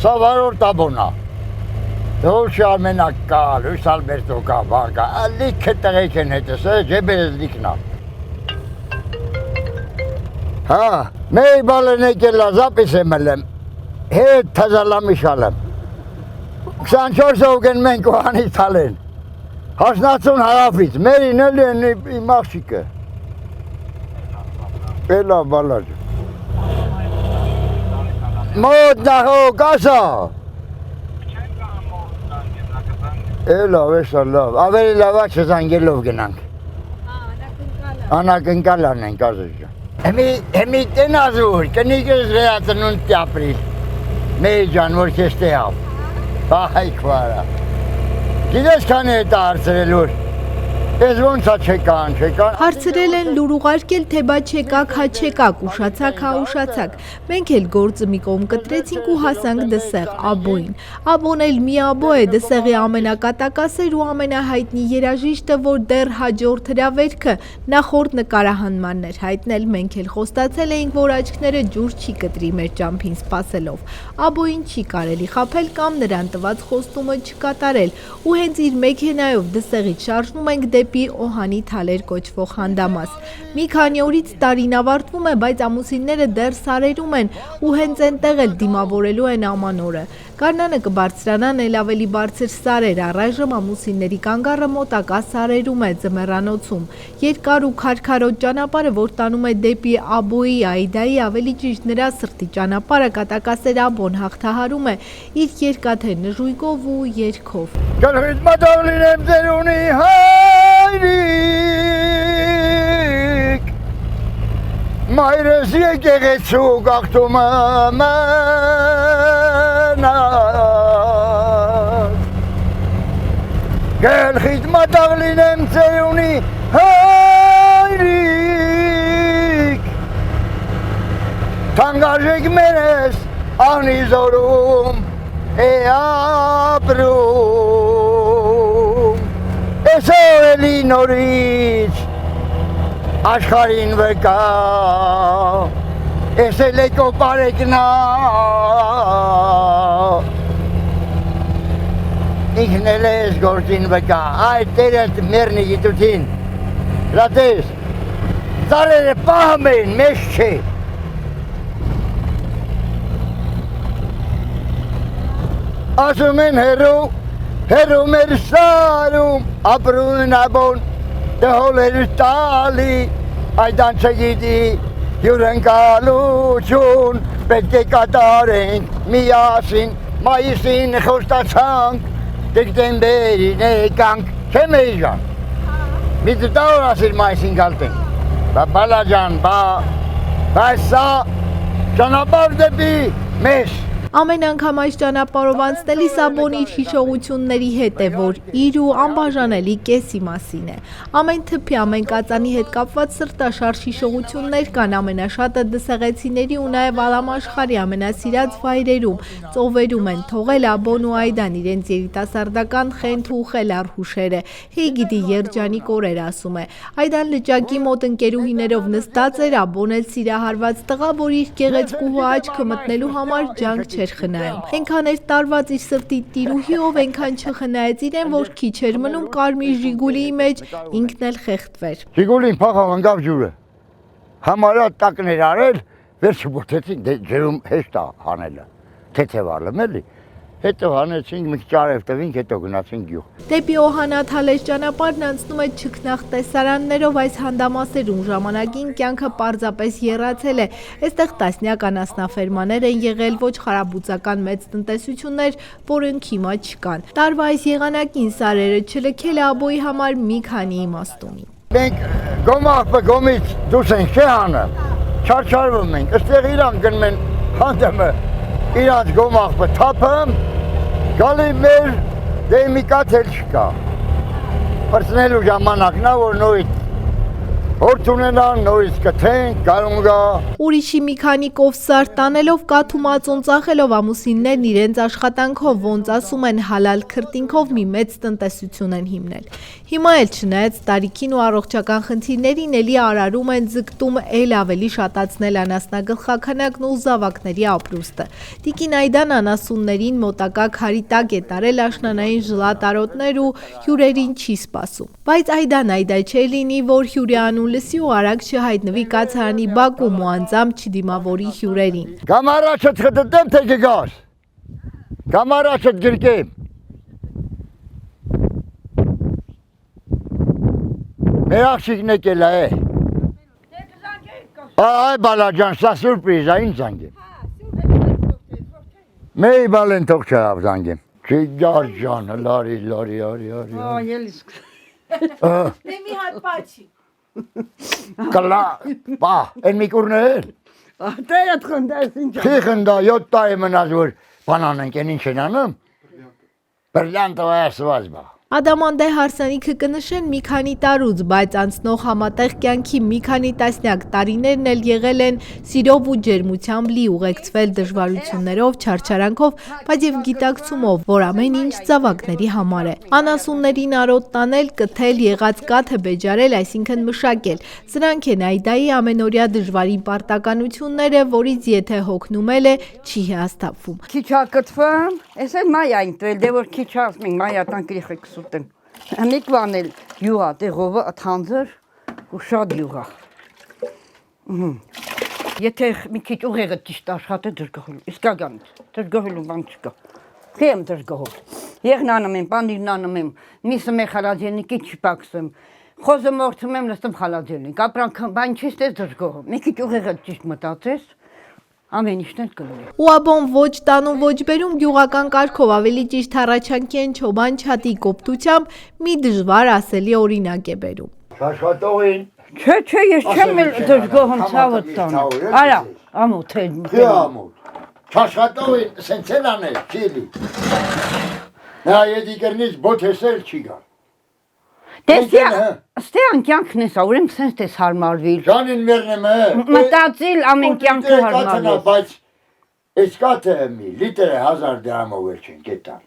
Սա վարորդ աբոնա։ Դոշ ամենակալ, ուշ Ալբերտո կա, բակա, լիքը տղեկ են հետս, ջեբերս լիքնա։ Հա, մեի բալեն եկել ազապիս եմ ելեմ, հետ թազալամի շալեմ։ 24 հոգեն մենք ուհանի թալեն, հասնացուն հարավից, մերին էլ են իմ աղջիկը։ Էլա բալար։ Մոտ նախո կասա։ Լավ, էսա լավ, ավելի լավ է չզանգելով գնանք։ Անակնկալ անենք ազոջան։ Հեմի տենազուր, կնիկս ռեատնուն տյապրիլ, մեի ճան, որ կես տեավ, բահայ քվարա։ Գիտես կան հետ արցրելուր, ես ոնց չեկան։ Հարցրել են լուր ուղարկել, թե բա չեկակ, հա չեկակ, ուշացակ, հա ուշացակ։ Մենք էլ գործը մի կողմ կտրեցինք ու հասանք դսեղ, աբոյին։ Աբոն էլ մի աբո է, դսեղի ամենակատակասեր ու ամենահայտնի երաժիշտը, որ դեռ հաջորդ հրավերքը նախորդ նկարահանմանն էր հայտնել, մենք էլ խոստացել էինք, որ աչքները ջուր չի կտրի մեր ճամփին սպասելով։ Աբոյին չի կարելի խաբել կամ նրան տված խոստումը չկատարել, ու հենց իր մեքենայով դսեղից շարժվում ենք դեպի Օհանի թալեր կոչվող հանդամաս։ Մի քանի օրից տարին ավարտվում է, բայց ամուսինները դեռ սարերում են ու հենց այնտեղ էլ դիմավորելու են ամանորը։ Գարնանը կբարձրանան էլ ավելի բարձր սարեր, առայժմ ամուսինների կանգառը մոտակա սարերում է ձմեռանոցում։ Երկար ու քարքարոտ ճանապարհը, որ տանում է դեպի Աբոյի, Այդայի, ավելի ճիշտ նրա սրտի ճանապարհը, կատակասեր Աբոն հաղթահարում է իր երկաթե նժույգով ու երգով։ Գլխից մատով լինեմ ձերունի հայրիկ, մայրս եկեղեցու գաղթում մնաց, գլխից մատով լինեմ ձերունի հայրիկ, թանգարժեք մերես անի զորում է ապրում, Էսով էլի նորից աշխարհին վկա, ես էլ եկո պարեկնա, ինքն էլ ես գործին վկա, այդ տերդ մերնի գիտութին, լատես, ծարերը պահում են, մեզ չէ, ասում են հերու մեր սարում, ապրուն աբոն, դհոլեր տալի, այդան չգիտի, հյուրընկալություն, պետք է կատարենք, միասին, մայիսին խոստացանք, դեկտեմբերին եկանք, չէ մեի ժան, մի դտավոր ասիր մայիսին գալտենք, բալա ժան, բայց սա ճանապարհ դեպի մեզ, Ամեն անգամ այս ճանապարհով անցնելիս Աբոն իր հիշողությունների հետ է, որ իր ու անբաժանելի կեսի մասին է։ Ամեն թփի, ամեն կածանի հետ կապված սրտաշարժ հիշողություններ կան, ամենաշատը դսեղեցիների ու նաև ալամ աշխարհի ամենասիրած վայրերում, ծովերում են թողել Աբոն ու Այդան իրենց երիտասարդական խենթ ու խելառ հուշերը։ Հեգիդի երջանիկ օրեր ասում է։ Այդան լճակի մոտ ընկերուհիներով նստած էր, Աբոն էլ սիրահարված տղա, որ իր գեղեցկուհու աչքը մտնելու համար ջանք չէր խնայում։ Այնքան էր տարված իր սրտի տիրուհիով, այնքան չխնայեց իրեն, որ քիչ էր մնում կարմիր Ժիգուլիի մեջ ինքն էլ խեղդվեր։ Ժիգուլին փախավ ընկավ ջուրը։ Համարյա տակներ արել, վերջը բոթեցին, ջրում հեշտ է հանելը, թեթև արլում էլի։ Հետո հանեցինք, մի քիչ արև տվինք, հետո գնացինք գյուղ։ Դեպի Օհանաթալեր ճանապարհն անցնում է չքնաղ տեսարաններով, այս հանդամասերում ժամանակին կյանքը պարզապես եռացել է։ Այստեղ տասնյակ անասնաֆերմաներ են եղել, ոչ խարաբուծական մեծ տնտեսություններ, որոնք հիմա չկան։ Տարվա այս եղանակին սարերը չլքել է Աբոյի համար մի քանի իմաստ ունի։ Մենք գոմախը գոմից դուրս ենք չէ հանը, չարչարվում ենք, այստեղ իրան գնում են հանդեմը, իրանց գոմախը թափում, գալի մեր դե մի կաթ էլ չկա, պրծնելու ժամանակն է, որ նույն Հորդ ունենան, նորից կթենք, կարում գա։ Ուրիշի մի քանի կով սար տանելով կաթումածուն ծախելով ամուսիններն իրենց աշխատանքով ոնց ասում են հալալ քրտինքով մի մեծ տնտեսություն են հիմնել։ Հիմա էլ չնայած տարիքին ու առողջական խնդիրներին էլի արարում են ձգտում էլ ավելի շատացնել անասնագլխաքանակն ու զավակների ապրուստը։ Տիկին Այդան անասուններին մոտակա քարի տակ է տարել աշնանային ժլատարոտներ ու հյուրերին չի սպասում։ Բայց Այդան այդա չէ լինի, որ հյուրի անուն լսի ու արագ չհայտնվի կացարանի բակում ու անձամբ չդիմավորի հյուրերին։ Կամ առաջդ խտտեմ, թե կգար։ Կամ առաջդ գրկեմ։ Մեր աղջիկն եկել է։ Այ բալաջան, սա սուրպրիզ է, ինչ զանգեմ։ Մեի բալեն թող չհավ զանգեմ։ Չի գար ջան, լարի։ Ելիս։ Դե մի հատ պաչի։ Կլա, բա, են մի կուրն էլ։ Դե այդ խնդես ինչ։ Չի խնդա, 7 տարի մնաց, որ բանան ենք, են ինչ են անում։ Բրլանտով այսված բա։ Ադամանդե հարսանիքը կնշեն մի քանի տարուց, բայց անցնող համատեղ կյանքի մի քանի տասնյակ տարիներն էլ եղել են սիրով ու ջերմությամբ լի ուղեկցվել դժվարություններով, չարչարանքով, բայց եւ գիտակցումով, որ ամեն ինչ զավակների համար է։ Անասուններին արոտ տանել, կթել, եղած կաթը բեջարել, այսինքն մշակել։ Սրանք են Այդայի ամենօրյա դժվարին պարտականությունները, որից եթե հոգնում է, չի հիասթափվում։ Քիչ ակտվում, էս էլ մայա ինտվել, դե որ քիչ ասմին մայա տան գրիխը կսուտեն։ Ամիկ վանել յուղա, տեղովը աթանձր ու շատ յուղա։ Եթե մի քիչ ուղեղը ճիշտ աշխատը դրգողելու, իսկականից, դրգողելու բան չկա։ Խեմ դրգողով։ Եղն անում եմ, պանիրն անում եմ, միսը մե խալաձելնիկի չպակսում, խոզը մորթում եմ լստում խալաձելնիկ, ապրանք բան չես տես դրգողով, մի քիչ ուղեղը ճիշտ մտածես, ամեն ինչն էլ կլինի։ Ու աբոն ոչ տանում ոչ բերում գյուղական կարգով ավելի ճիշտ հառաչանքի են չոբան չատի կոպտությամբ մի դժվար ասելի օրինակ է բերում։ Աշխատողին։ Չէ, ես չեմ էլ դժգոհում ցավը տան։ Արա, ամոթ է։ Չի ամոթ։ Աշխատողին սենց էլ անել, չի լի։ Նա եդի կրնից բոտ հեսել չի գա։ Ստե անկյանքն ես, ուրեմ սենց տես հարմարվիլ։ Ժանին մերնեմ է։ Մտածիլ ամեն կյանքը հարմարվիլ։ Բայց ես կաթը մի լիտրը 1000 դրամով էլ չեն կետալ։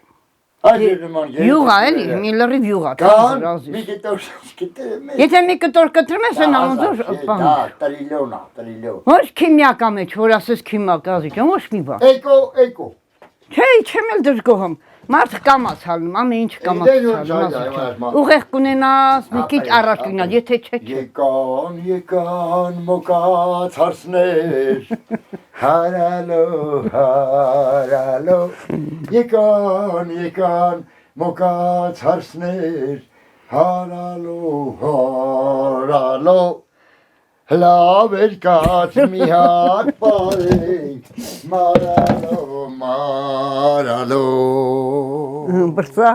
Յուղա էլի, մի լրիվ յուղա, ռազիս։ Մի կտոր կտրեմ։ Եթե մի կտոր կտրեմ ես են ամոզոր բան։ Դա տրիլիոն։ Ոչ քիմիակա մեջ, որ ասես քիմիակա զիչ, ոչ մի բան։ Էկո։ Չէ, չեմ էլ դժգոհում։ Մարդ կամաց հալնում, ամեն ինչ կամաց հալնում։ Ուղեղ կունենաս, մի քիչ առաջ կգնաս, եթե չէ։ Եկան մոկած հարսներ, հարալո, եկան մոկած հարսներ, հարալո, լավ էր կաց մի հատ պարենք, մարալո։ Բրծա։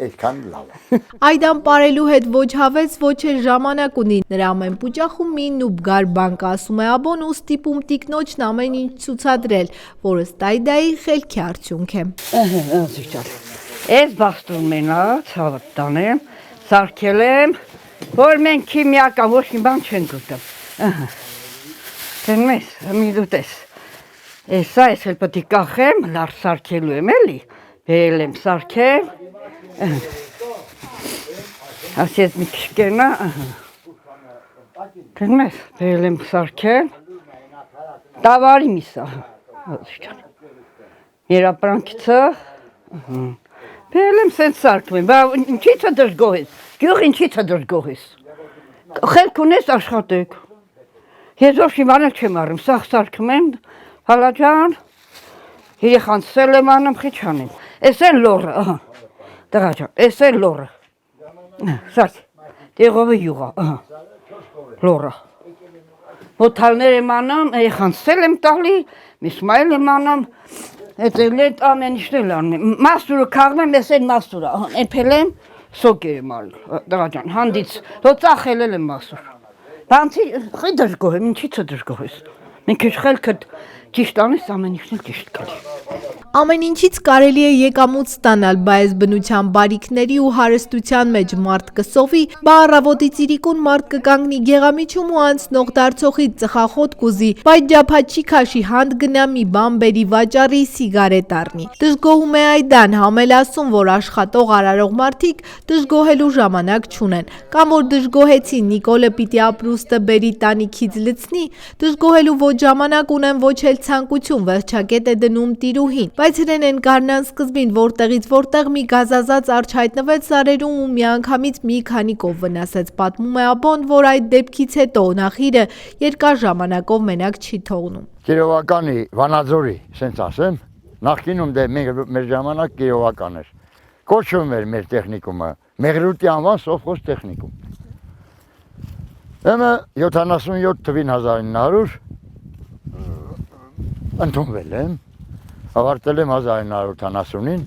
Էդքան լավ է։ Այդան պարելու հետ ոչ հավես, ոչ էլ ժամանակ ունի։ Նրա ամեն պուճախում մի նուբգար բանկ ասում է աբոն ու ստիպում տիկնոջն ամեն ինչ ցուցադրել, որը Այդայի խելքի արդյունք է։ Ես բաստուն մենա, ցավը տանեմ, սարքել եմ, որ մենք քիմիական ոչ մի բան չենք գտել։ Դեն մեզ, մի դուտես։ Էսա ես էլ պետք է կախեմ, լար սարքելու եմ էլի, բերել եմ սարքել, ասես մի քիչ կենա, դեն մեզ, բերել եմ սարքել, տավարի միսա, երապրանքիցը, բերել եմ սենց սարքում եմ, բա ինչիցը դժգոհ ես, գյուղ ինչիցը դժգոհ ես, խելք ունես աշխատեք, ես ոչ մի բան էլ չեմ առում, սաղ սարքում եմ, հալաջան, երեխանցել եմ անում, խիչ անեմ, ես են լորը, դղաջան, ես են լորը, սարք, տեղովը յուղա, լորը, հոթալներ եմ անում, երեխանցել եմ տալի, միսմայել եմ անում, հետ էլ էտ ամեն իշն էլ անում եմ, մասուրը կաղմ եմ, ես են մասուրը, էպել եմ, սոկեր եմ արել, դղաջան, հանդից, հոծախել եմ մասուր, բանցի, խի դժգոհ եմ, ինչիցը դժգոհ ես, մենք ես խելքդ ճիշտ անես, ամեն իշն էլ ճիշտ կալի։ Ամեն ինչից կարելի է եկամուտ ստանալ, բայց բնության բարիքների ու հարստության մեջ մարդ կսովի, բա առավոտից իրիկուն մարդ կկանգնի գեղամիջում ու անցնող դարձողից ծխախոտ կուզի, բայց ջափաչի քաշի հանդ գնա մի բան բերի վաճառի սիգարետ առնի։ Դժգոհում է Այդան, համելասում, որ աշխատող արարող մարդիկ դժգոհելու ժամանակ չունեն, կամ որ դժգոհեցին Նիկոլը պիտի ապրուստը բերի տանիքից լցնի, դժգոհելու ոչ ժամանակ ունեն, ոչ էլ ցանկություն, վերջակետ է դնում տիրուհին, բայց իրեն են գարնան սկզբին որտեղից որտեղ մի գազազած արջ հայտնվեց սարերում ու միանգամից մի քանի կով վնասեց, պատմում է Աբոն, որ այդ դեպքից հետո նախիրը երկար ժամանակով մենակ չի թողնում։ Կիրովականի Վանաձորի, սենց ասեմ, նախկինում դե մեր ժամանակ Կիրովական էր, կոչվում էր մեր տեխնիկումը, Մեղրուտի անվան սովխոզ տեխնիկում։ Եմը 77 թվին 1900 ընդունվել եմ, ավարտել եմ 1980-ին,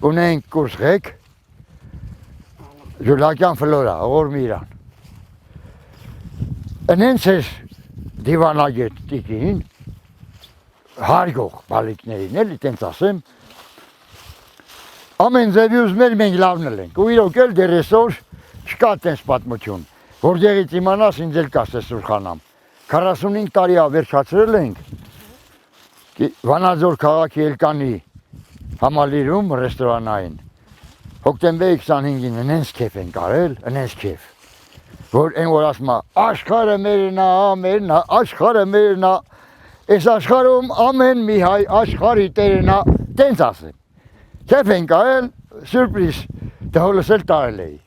ունենք կուրս ղեկ, Ժուլակյան Ֆլորա, Ողորմիրան։ Ընենց էր դիվանագետ տիկին, հարգող բալիկներին, էլի տենց ասեմ, ամեն ձևի ուզում էր մենք լավնել ենք, ու իրոք էլ դեր այսօր չկա տենց պատմություն, որտեղից իմանաս ինձ էլ կասես Սուրխանամ, 45 տարի ավերջացրել ենք, Վանաձոր քաղաքի Էլկանի համալիրում ռեստորանային, հոկտեմբերի 25-ին ընենց կեվ են կարել, ընենց կեվ, որ են որ ասում է, աշխարը մերն է, աշխարը մերն է, այս աշխարում ամեն մի հայ աշխարի տերն է, տենց ասեմ, կեվ են կարել, սուրպրիզ, դհոլս էլ տարել էի,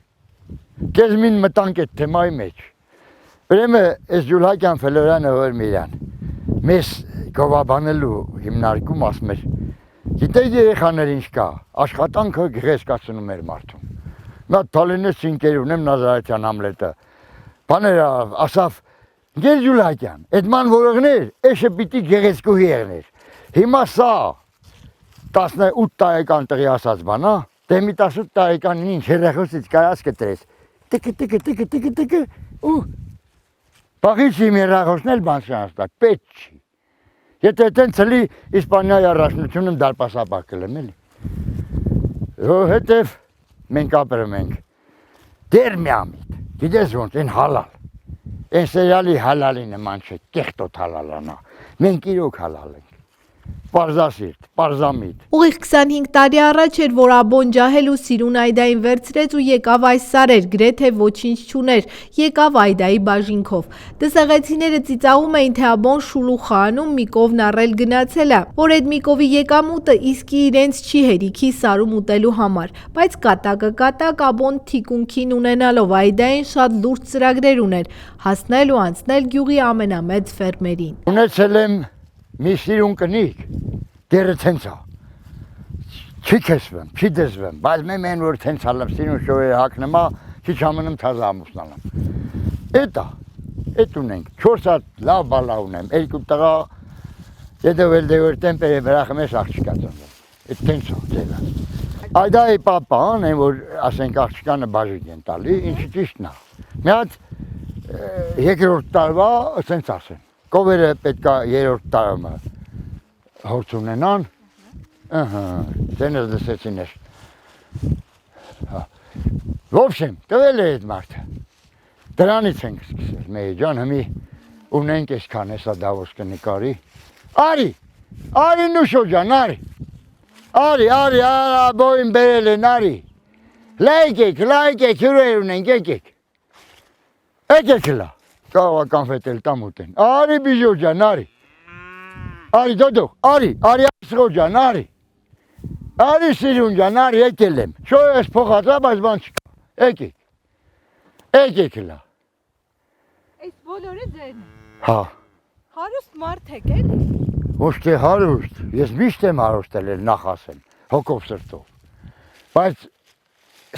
կեզ մին մտանք էտ թեմայի մեջ, Ուրեմն այս Ժուլակյան Ֆլորանը Ողորմիրան, մեզ գովաբանելու հիմնարկում ասում էր, գիտեք երեխաներ ինչ կա, աշխատանքը գեղեցկացնում էր մարդուն։ Նա Թալինից ինքեր ունեմ Նազարեթյան Համլետը, բաներ ասավ, գեր Ժուլակյան, այդ ման որողներ, էշը պիտի գեղեցկուհի եղներ։ Հիմա սա 18 տարեկան տղի ասած բան, դե մի 18 տարեկանին ինչ հեռախոսից կարած կտրես, տկը ու բաղից իմ հեռախոսն էլ բան շանստակ, պետք չի։ Եթե այդեն ծլի Իսպանիայի առաջնությունում դարպասապակել եմ էլի։ Հետև մենք ապրում ենք դեր մի ամիտ, գիտես ոնց, են հալալ, են սերյալի հալալի նման չէ, կեղտոտ հալալանա, մենք իրոք հալալ ենք, պարզասիրտ, պարզամիտ։ Ուղիղ 25 տարի առաջ էր, որ Աբոն ջահել ու սիրուն Այդային վերցրեց ու եկավ այս սարեր, գրեթե ոչինչ չուներ, եկավ Այդայի բաժինքով։ Դսեղեցիները ծիծաղում էին, թե Աբոն շուլուխ անում, մի կովն առել գնացել է, որ այդ մի կովի եկամուտը իսկի իրենց չի հերիքի սարում ուտելու համար, բայց կատակ Աբոն թիկունքին ունենալով Այդային շատ լուրջ ծրագրեր ուներ, հասնել ու անցնել գյուղի ամենամեծ ֆերմերին։ Ունեցել եմ մի սիրուն կնիկ, դերը ցենցա, չի քեսվեմ, չի դեզվեմ, բայց մեն որ ցենցալեմ սիրուն շոյը հակնեմա, չի չամնում թազա ամուսնալեմ։ Էտ ունենք, 4 հատ լավ բալա ունեմ, 2 տղա, ետևել դեվեր տեմպերը վրախը մեզ աղջիկա ծնվեմ, էտ ցենցա ձելա։ Այդայի պապան, են որ ասենք աղջիկանը բաժիկ են տալի, ինչի ճիշտն է։ Մի հատ երկրորդ տարվա ցենց ասեն, կովերը պետքա երրորդ տարվա հորց ունենան, դենս դսեցին էր։ Ոբշեմ, տվել է այդ մարդը, դրանից ենք սկսել, մեի ջան, հմի ունենք այսքան հեսա դավոս կնկարի, արի նուշո ջան, արի, բոյին բերել են, արի, լայքեք, հյուրեր ունենք, եկեք լա, կաղվական վետել տամուտ են, արի բիժո ջան, արի դոդող, արի ասղո ջան, արի սիրուն ջան, արի եկել եմ, շոյ ես փոխածա, բայց բան չկա, եկեք լա։ Այս բոլորը ձեն է։ Հա։ Հարուստ մարդ եք էլի։ Ոչ թե հարուստ, ես միշտ եմ հարուստել էլ նախ ասեմ, հոգով սրտով, բայց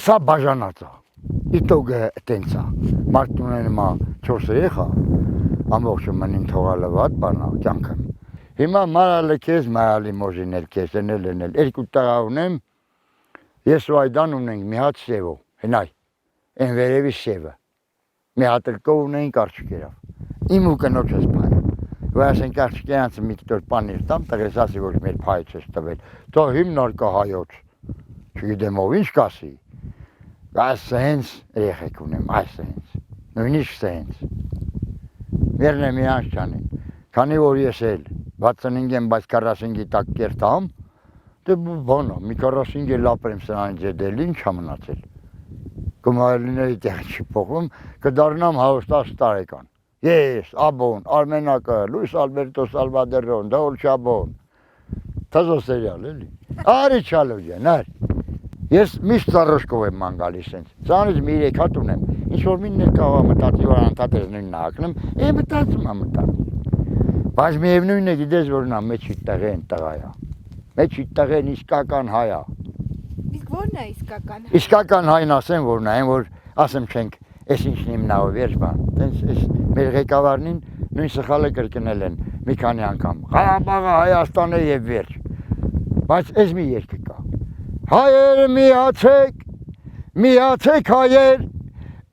սա բաժանած է, իտոգը տենց է, մարդ ունենում է 4 երեխա, ամբողջը մնին թողալը վատ բանա, կյանքն։ Հիմա մարալը քեզ, մարալի մոժին էլ քեզ, էնել, 2 տղա ունեմ, ես ու Այդան ունենք մի հատ սևո, հնայ, են վերևի սևը, մի հատ էլ կով ունենք արջիկերավ, իմ ու կնոջս պայը, Վասեն կաշկյանցը միկտոր պանիր տամ, տղես ասի, որ մեր փայց ես տվել, թո հիմնար կա հայոց, չգիտեմ ով ինչ կասի, այս սենց երեխեք ունեմ, այս սենց, նույնիշ սենց, մերն է մի անց չանին, քանի որ ես էլ 65 եմ, բայց 45-ի տակ կերտամ, դե բանա, մի 45 էլ ապրեմ սրանից եդել, ինչ ամնացել, կմայլիների տեղ չի փոխում, կդարնամ 10 տարեկան, ես, աբոն, Արմենակը, Լույս Ալբերտո Սալվադերոն, Դոլչաբոն, թազո սերիալ էլի, արի չալոջան, արի, ես միշտ ծառոշկով եմ ման գալիս սենց, սրանից մի 3 հատ ունեմ, ինչ-որ մին ներկավ ամտացի, որ անտատես նույնն ակնեմ, մտացում ամտացի, բայց միևնույնն է գիտես, որ նա մեջի տղե են տղայա, մեջի տղեն իսկական հայա, Իսկ ո՞րն է իսկական։ իսկական հայն ասեմ, որ նա են, որ ասեմ չենք, ես ինչն իմ նավ վերջ բան, տենց մեր ղեկավարնին նույն սխալը կրկնել են մի քանի անգամ, Ղարաբաղը Հայաստան է և վերջ, բայց ես մի երկը կա, հայեր միացեք հայեր,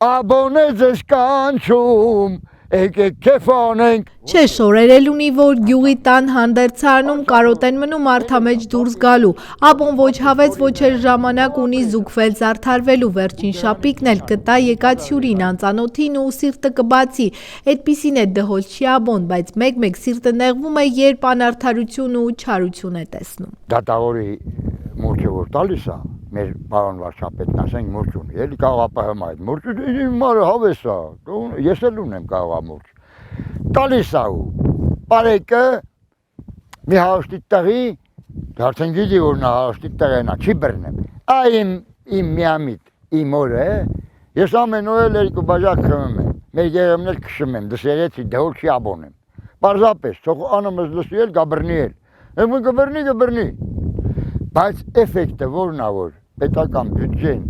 աբոն է ձեզ կանչում, եկեք կեֆ անենք, Չէ, շորերել ունի, որ գյուղի տան հանդերձարանում կարոտ են մնում արդամեջ դուրս գալու, աբոն ոչ հավեց, ոչ էր ժամանակ ունի զուգվել զարդարվելու, վերջին շապիկն էլ կտա եկած հյուրին, անծանոթին ու սիրտը կբացի, այդպիսին է դհոլչի աբոն, բայց մեկ-մեկ սիրտը նեղվում է, երբ անարդարություն ու չարություն է տեսնում։ դատավորի մուրճը որ տալիս է, մեր պարոն վարչապետն ասենք մուրճ ունի, էլի կարող ապահում այդ մուրճը, մարը հավես է, ես էլ ունեմ կարող մուրճ, տալիս է ու, պարեկը մի հաշտի տղի, արդեն գիտի որ նա հաշտի տղենա, չի բրնեմ, իմ միամիտ, իմ օրը է, ես ամեն օր էլ 2 բաժակ խմեմ եմ, մեր գեղեմն էլ քշում եմ, դսերեցի դհոլ չի աբոն եմ, պարզապես, թող անըմս լսի էլ գաբրնի էլ, գբրնի, բայց էֆեկտը որն է որ պետական բյուջեն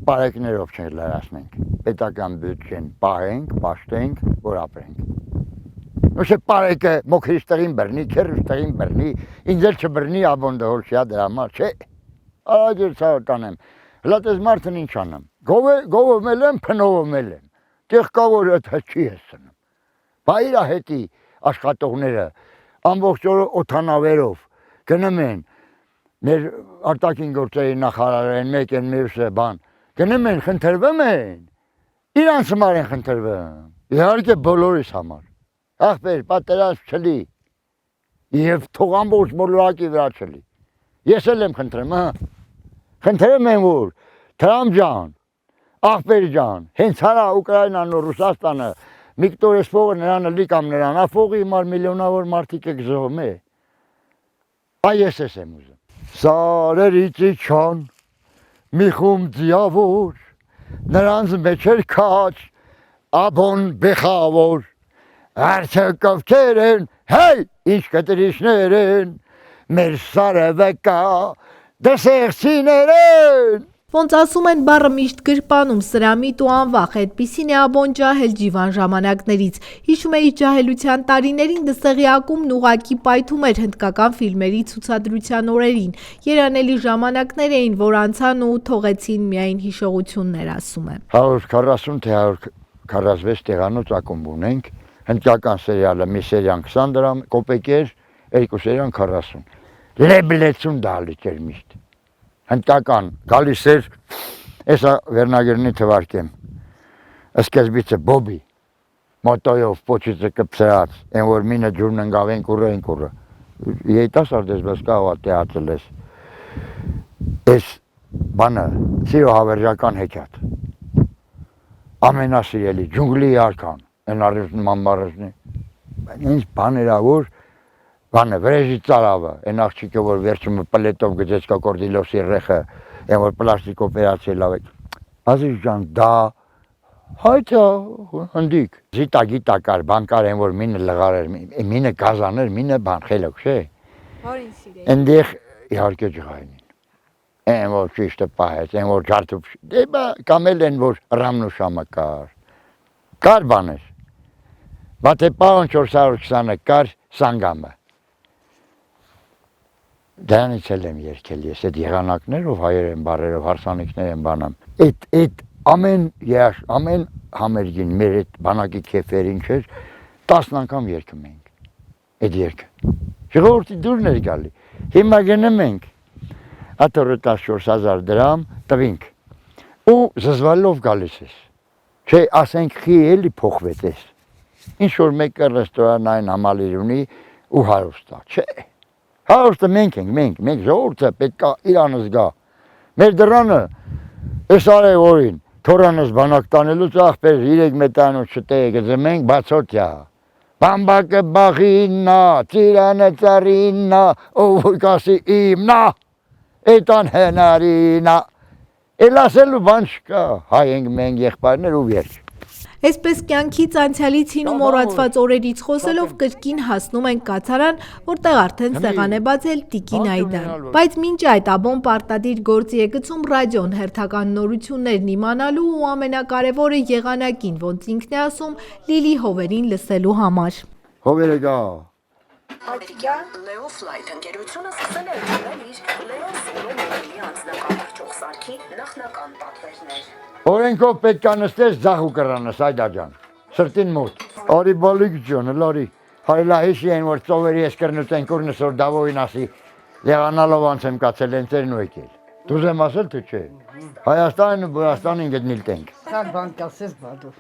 պարեկներով չենք լրացնենք, պետական բյուջեն պահենք, պաշտենք, որ ապրենք։ Ոչ պարեկը մոքրիշ տղին բրնի, քերուշ տղին բրնի, ինձ էլ չբրնի աբոն դհոլ շիա դրա համար, չէ, արագ էլ ցավը կանեմ, հլատես մարդն ինչ անեմ, գովոմել եմ, փնովոմել եմ, տեղ կա որ այդ չի ես սնում, բա իրա հետի աշխատողները ամբողջ օրը օդանավերով գնում են, մեր արտաքին գործերի նախարարը են, մեկ են մյուսը բան, գնում են, խնդրվում են, իրանց համար են խնդրվում, իհարկե բոլորիս համար, ախպեր, պատերազմ չլի, և թող ամբողջ մոլորակի վրա չլի, ես էլ եմ խնդրում, խնդրում եմ որ, Թրամփ ջան, ախպեր ջան, հենց հարա Ուկրաինան ու Ռուսաստանը, Միկտորես փողը նրան լի կամ նրան, ափողի համար միլիոնավոր մարդիկ եք զոհում է, այս ես եմ ուզում, Սարերից իջան, մի խումբ ձիավոր, նրանց մեջ էր քաջ, աբոն բեխավոր, արդյոք ովքեր են, հեյ, ինչ կտրիչներ են, մեր սարևը կա, դսեղցիներ են։ Ոնց ասում են բառը միշտ գրպանում, սրամիտ ու անվախ, այդպիսին է աբոն ջահել ջիվան ժամանակներից։ Հիշում է իր ջահելության տարիներին դսեղի ակումբն ուղղակի պայթում էր հնդկական ֆիլմերի ցուցադրության օրերին։ Երանելի ժամանակներ էին, որ անցան ու թողեցին միայն հիշողություններ, ասում է։ 140 թե 146 տեղանոց ակումբ ունենք, հնդկական սերիալը մի սերիան 20 դրամ կոպեկ էր, 2 սերիան 40։ Լեբլեցուն դալիք էր միշտ։ Հնդկական գալիս էր, եսա վերնագերնի թվարկեմ, սկզբիցը բոբի, մոտոյով պոչիցը կպսրած, են որ մինը ջուրն ընգավ են կուրը, եիտասարդ ես բես կաղա տեացել ես, ես բանը, սիրո հավերժական հեքյատ, ամենասիրելի, ջունգլի արքան, են արիվն մանբարզնի, ինձ բան էրա որ, բանը, վրեժի ծարավը, են աղջիկը, որ վերջումը պլետով գծեց կոկորդիլոսի ռեխը, են որ պլաստիկ օպերացիա լավ է, բազիշ ժան, դա, հայթա, հնդիկ, զիտա կար, բանկար են, որ մինը լղար էր, մինը գազան էր, մինը բան, խելոք, չէ, Որին սիրել։ ընդեղ իհարկե ջղայնին, են որ ճիշտը պահեց, են որ ջարդուպ, դե բա կամել են, որ ռամնուշամը կար բան էր, բա թե պարոն 420-ը կար սանգամը, Դրանից էլ եմ երկել ես, այդ եղանակներով, հայեր են բարերով, հարսանիքներ են բանամ, այդ ամեն համերգին մեր այդ բանակի կեֆերին չէր, 10 անգամ երկում ենք, այդ երկը։ Ժողովրդի դուրն էր գալի։ Հիմա գնում ենք, աթորը 14,000 դրամ տվինք, ու զզվալով գալիս ես։ Չէ, ասենք խի էլի փոխվեց ես։ Ինչ որ մեկը ռեստորանային համալիր ունի ու հարուստա, չէ։ Հարուստը մենք ենք, մենք ժողովուրդը պետք է իրանս գա։ Մեր դրանը, ես արև օրին, թորանս բանակ տանելուց աղբեր 3 մետրանոց շտեի գծմենք բացոտյա։ Բամբակը բաղիննա, ծիրանը ծարիննա, ով կասի իմնա, էտան հենարինա։ Էլ ասելու բան չկա, հայ ենք մենք եղբայրներ ու վերջ։ Այսպես կյանքից անցյալից հին ու մոռացված օրերից խոսելով կրկին հասնում ենք կացարան, որտեղ արդեն սեղան է բացել Տիկին Այդան։ Բայց մինչ այդ Աբոն պարտադիր գործի է գցում ռադիոն հերթական նորություններն իմանալու ու ամենակարևորը եղանակին, ոնց ինքն է ասում, Լիլի հովերին լսելու համար։ Հովերը գա։ Ամերիկյան Leo Flight ընկերությունը սկսել է ընդունել իր Leo Solo մոդելի անձնական հրճող սարքի նախնական պատվերներ։ Օրենքով պետք է նստես ձախ ու կռանս, Այդա ջան, սրտին մոտ։ Արի բալիկ ջան, լարի, հայլահիշի են, որ ծովերի ես կրնուտենք ուրնս որ դավոյին ասի, լեղանալով անց եմ կացել են ծերն ու եկել։ Դուզ եմ ասել թե չէ, Հայաստանին ու Բոյաստանին գտնիլ տենք։ Սար բան կասես բադով։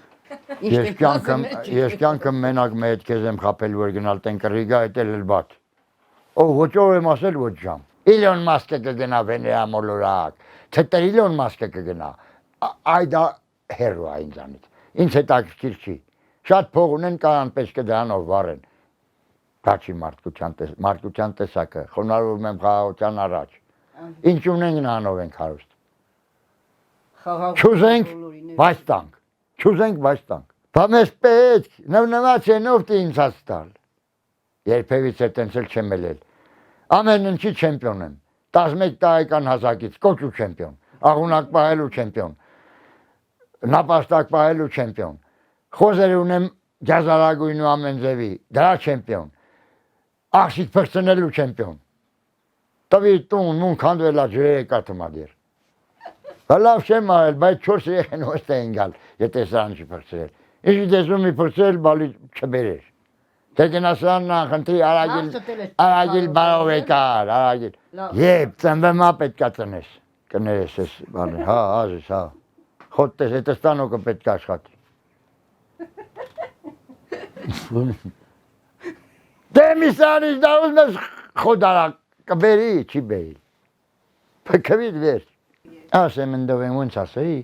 Ես կյանքım մենակ մի հետ քեզ եմ խապել, որ գնալ տենք Ռիգա, հետ էլ բատ։ Ով ոչով եմ ասել ոչ ժամ։ Իլոն Մասկը կգնա Վեներա մոլորակ, թե Իլոն Մասկը կգնա։ Այդա հերո է ինձանից, ինձ հետաքրքիր չի, շատ փող ունեն կարան պետք է դրանով վարեն, դա չի մարդկության տեսակը, խոնարհվում եմ խաղաղության առաջ, ինչ ունենք նրանով ենք հարուստ, չուզենք, բայց տանք, բա մեզ պետք, նվնված ենով տի ինձ հաց տալ, երբևից է տենց էլ չեմ ելել, ամեն ինչի չեմպիոն եմ, 11 տարեկան հասակից, կոչու չեմպիոն, աղունակ պահելու չեմպիոն, նապաստակ պահելու չեմպիոն, խոզեր ունեմ գազարագույն ու ամեն ձևի, դրա չեմպիոն, աղջիկ փրկցնելու չեմպիոն, տվի տուն, մուն քանդվելա ջրերը կաթմադիր, լավ չեմ արել, բայց 4 երեխեն հոստ էին գալ, եթե սրան չի փրկցրել, ինչի դեսում մի փրկցրել, բալի չբերեր, թե գնասրան նախընտրի արագիլ բարով եկար, արագիլ, եբ ծնվեմա պետք է ծնես, կներես ես, հա, ազես, հա, խոտտես, հետը ստանոկը պետք է աշխատի։ Դե մի սրանից դա ուզմ ես խոդարակ, կբերի, չի բերի, պկվիտ վեր, ասեմ ընդով եմ ոնց ասեի,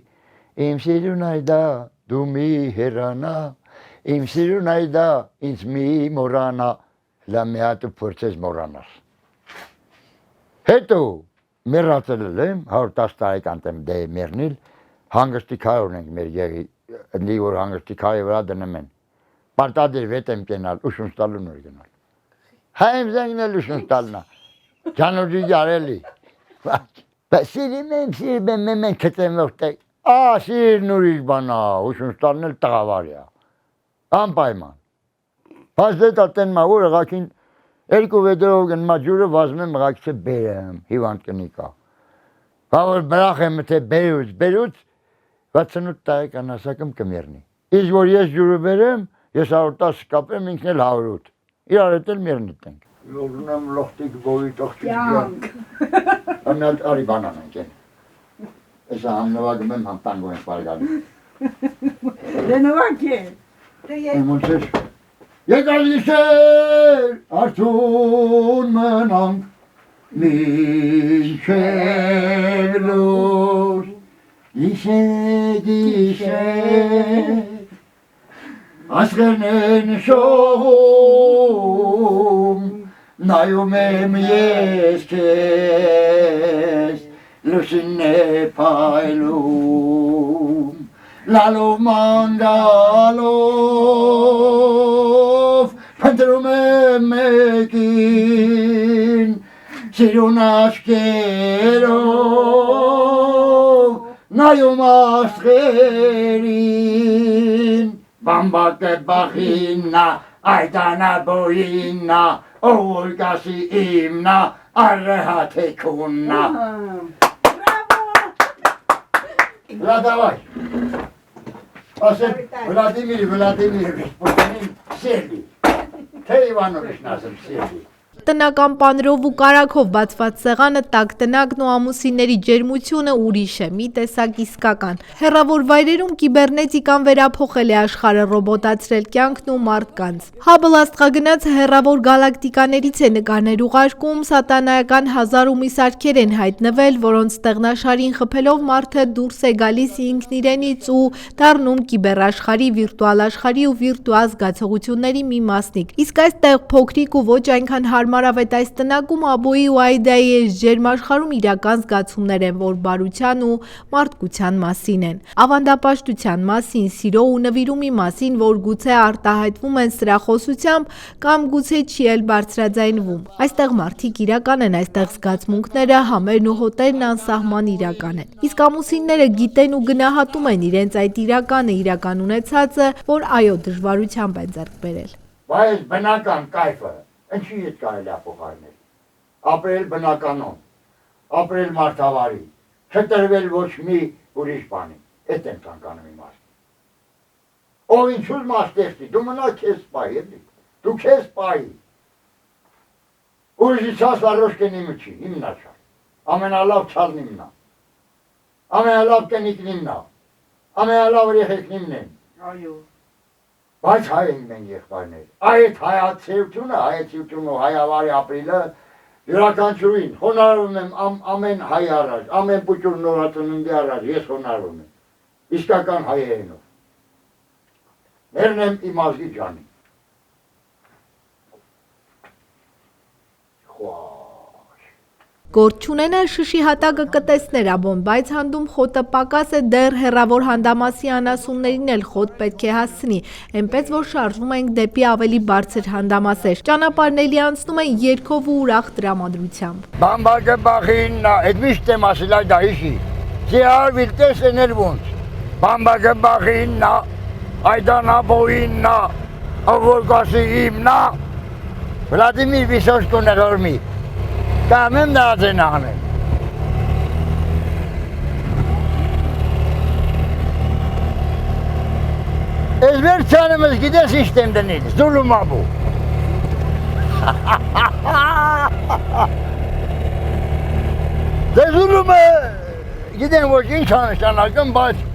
իմ սիրուն այդա, դու մի հերանա, իմ սիրուն այդա, ինձ մի մորանա, լա մի հատ ու փորձես մորանաս։ Հետո մեռացել եմ, 110 տարեկան եմ դե մեռնիլ, հանգստի քայր ունենք մեր եղի, ընդի որ հանգստի քայրի վրա դնում են, պարտադիր վետ եմ կենալ, ուշուն ստալու նոր գնալ։ Հա եմ զենգնել ուշուն ստալնա, ճանոջի գարելի, սիրիմ եմ, մեն կծեմ որտեղ, սիրն ուրիշ բանա, ուշուն ստալնել տղավարյա, անպայման, բայց դետա տենմա որ ղակին, երկու վեդրով գնմա ջուրը վազմ եմ ղակիցը բերեմ, հիվանդ կնիկա, որ բրախ եմ թե բերուց, 68 տարեկան հասակում կմերնի, իսկ որ ես ջուրը բերեմ, ես 110 կապեմ ինքն էլ 108, իրար հետ էլ մերնիտ ենք։ Լորնեմ լոխտիկ գովի տողջիկ գան, ամյալ արի բանան ենք են, ես համնվագում եմ համտանգում ենք բարգալի։ Դե նվակ է։ Ոնց ես, եկալ գիշեր, արդուն մնանք, մինչև լուր, գիշեր, աշխերն են շողում, նայում եմ ես քեզ, լուսինն է փայլում, լալով մանգալով, փնտրում եմ մեկին, սիրուն աչքերով, նայում աստղերին, բամբակը բախիննա, այդանա բոյիննա, ով կասի իմնա, արեհա թեքուննա։ Վլադավայ, ասեմ, Վլադիմիր, Վլադիմիրովիչ Պուտինին սերդի, Թե Իվանովիչն ասեմ, սիրելի։ Տնական պանրով ու կարագով բացված սեղանը, տաք տնակն ու ամուսինների ջերմությունը ուրիշ է, մի տեսակ իսկական։ Հեռավոր վայրերում կիբեռնետիկան վերափոխել է աշխարհը, ռոբոտացրել կյանքն ու մարդկանց։ Հաբլ աստղագնացը հեռավոր գալակտիկաներից է նկարներ ուղարկում, սատանայական հազար ու մի սարքեր են հայտնվել, որոնց ստեղնաշարին խփելով մարդը դուրս է գալիս ինքն իրենից ու դառնում կիբեռաշխարհի, վիրտուալ աշխարհի ու վիրտուալ զգացողությունների մի մասնիկ։ Իսկ այստեղ փոքրիկ ու ոչ այնքան հարմարավետ այս տնակում Աբոյի ու Այդայի այս ջերմ աշխարհում իրական զգացումներ են, որ բարության ու մարդկության մասին են, ավանդապաշտության մասին, սիրո ու նվիրումի մասին, որ գուցե արտահայտվում են սրախոսությամբ կամ գուցե չի էլ բարձրաձայնվում։ Այստեղ մարդիկ իրական են, այստեղ զգացմունքները, համերն ու հոտերն անսահման իրական են։ Իսկ ամուսինները գիտեն ու գնահատում են իրենց այդ իրականը, իրական ունեցածը, որ այո, դժվարությամբ են ձեռք բերել։ Բայց բնական կայֆը ինչի հետ կարելի է փոխարինել։ Ապրել բնականon, ապրել մարդավարի, չտրվել ոչ մի ուրիշ բանի։ Էդ են ցանկանում իմ ասել։ Ով ինչու մաստերտի, դու մնա քեզ սպայի, էլի։ Դու քեզ սպայի։ Ուրիշի ցած առոշկեն իմը չի, իմնա չար։ Ամենալավ չալն իմնա։ Ամենալավ կենիկն իմնա։ Ամենալավ երեխեքն են։ Այո։ Բայց հայ են մենք եղբայրներ, այդ հայացիությունը, ու հայավարի ապրիլը յուրաքանչյուրին, խոնարհում եմ ամեն հայ առաջ, ամեն պուճուր նորածննդի առաջ, ես խոնարհում եմ, իսկական հայերենով, մերն եմ իմ ազգի ջանին, Գործ չունենա շշի հատակը կտեսներ Աբոն, բայց հանդում խոտը պակաս է դեռ հեռավոր հանդամասի անասուններին էլ խոտ պետք է հասցնի, այնպես որ շարժվում ենք դեպի ավելի բարձր հանդամասեր, ճանապարհն էլի անցնում են երգով ու ուրախ տրամադրությամբ։ Բամբակը բախիննա, այդ միշտ եմ ասել այդ այշի, ձիար վիլտես էնել ոնց, բամբակը բախիննա, այդան աբոիննա, ավոր կասի իմնա, Վլադիմիր Վիսոշկոն էղորմի, Կամեմ դած են աղնեն։ Ես վերջանեմ ես գիտես իշտ եմ դնիլ, զուլում աբու։ Դե զուլումը գիտեմ ոչ ինչ անշանակում, բայց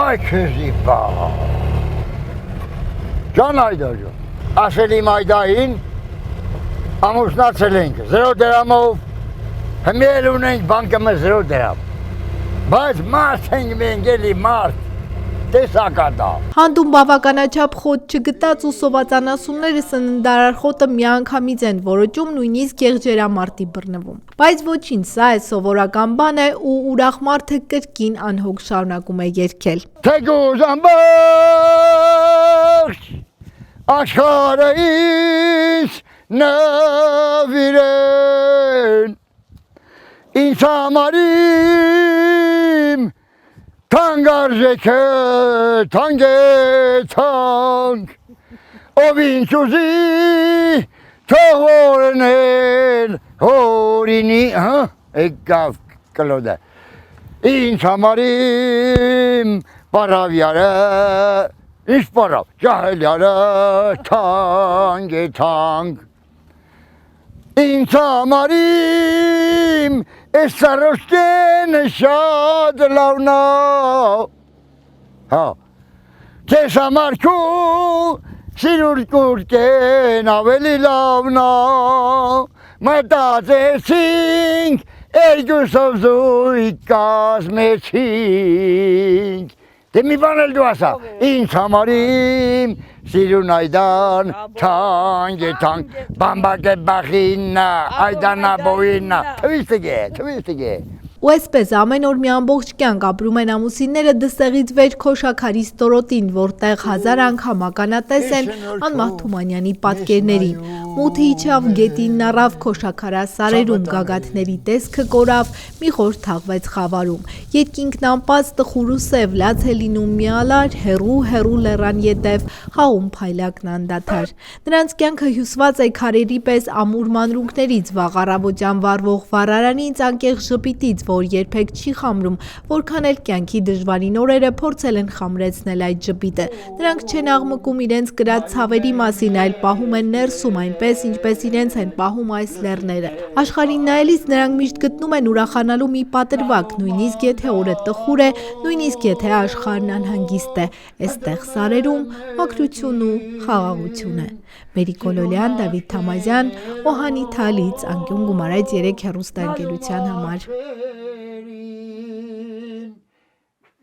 այ քեզի բա։ Ջան Այդա ջան, ասել իմ Այդային, ամուսնացել ենք 0 դրամով, հմել ունենք բանկը 0 դրամ, բայց մարդ ենք մենք էլի մարդ, տեսակատա։ Հանդում բավականաչափ խոտ չգտած ու սովածանասունները սննդարար խոտը միանգամից են որոճում, նույնիսկ եղջերամարտի բռնվում։ Բայց ոչինչ, սա է սովորական բան է ու ուրախ մարդը կրկին անհոգ շարունակում է երգել։ Թեկուզ ամբողջ աշխարհը ինձ նվիրեն, ինձ համար իմ թանկ արժեքը թանկ է թանկ, ով ինձ ուզի թող օրհնել հորինի, եկավ կլոդը, ինձ համար իմ պարավյարը, ինչ պարավ, ջահելյարը թանկ է թանկ, ինձ համար իմ այս սարոշկենը շատ լավն է, քեզ համար քու սիրուր կուրկեն ավելի լավն է, մտածեցինք երկուսով զույգ կազմեցինք, դե մի բան էլ դու ասա, ինձ համար իմ սիրուն Այդան թանկ է թանկ, բամբակը բախիննա, Այդանա բոյիննա, թվիստգե։ Ու այսպես ամեն օր մի ամբողջ կյանք ապրում են ամուսինները դստեղից վեր Քոշաքարի ստորոտին, որտեղ 1000 անգամ ականատես են Անմահ Թումանյանի պատկերներին։ Մութը իջավ գետինն առավ Քոշաքարասարերում, գագաթների տեսքը կորավ, մի խոր թաղվեց խավարում։ Երկինքն անպաց տխուր ու սև, լաց է լինում մի ալար, հեռու լեռան ետև, խաղում փայլակն անդադար։ Նրանց կյանքը հյուսված է քարերի պես ամուր մանրունքներից, վաղ առավոտյան վառվող վառարանից, անկեղ ժպիտից, որ երբեք չի խամրում, որքան էլ կյանքի դժվարին օրերը փորձել են խամրեցնել այդ ժպիտը։ Նրանք չեն աղմկում իրենց կրած ցավերի մասին, այլ պահում են ներսում, այնպես ինչպես իրենց են պահում այս լեռները։ Աշխարհին նայելիս նրանք միշտ գտնում են ուրախանալու մի պատրվակ, նույնիսկ եթե օրը տխուր է, նույնիսկ եթե աշխարհն անհանգիստ է, այստեղ սարերում մաքրություն ու խաղաղություն է։ Մերիկ Կոլոլյան, Դավիթ Թամազյան, Օհանի Թալից, անկյուն գումարած 3 հեռուստաընկերության համար։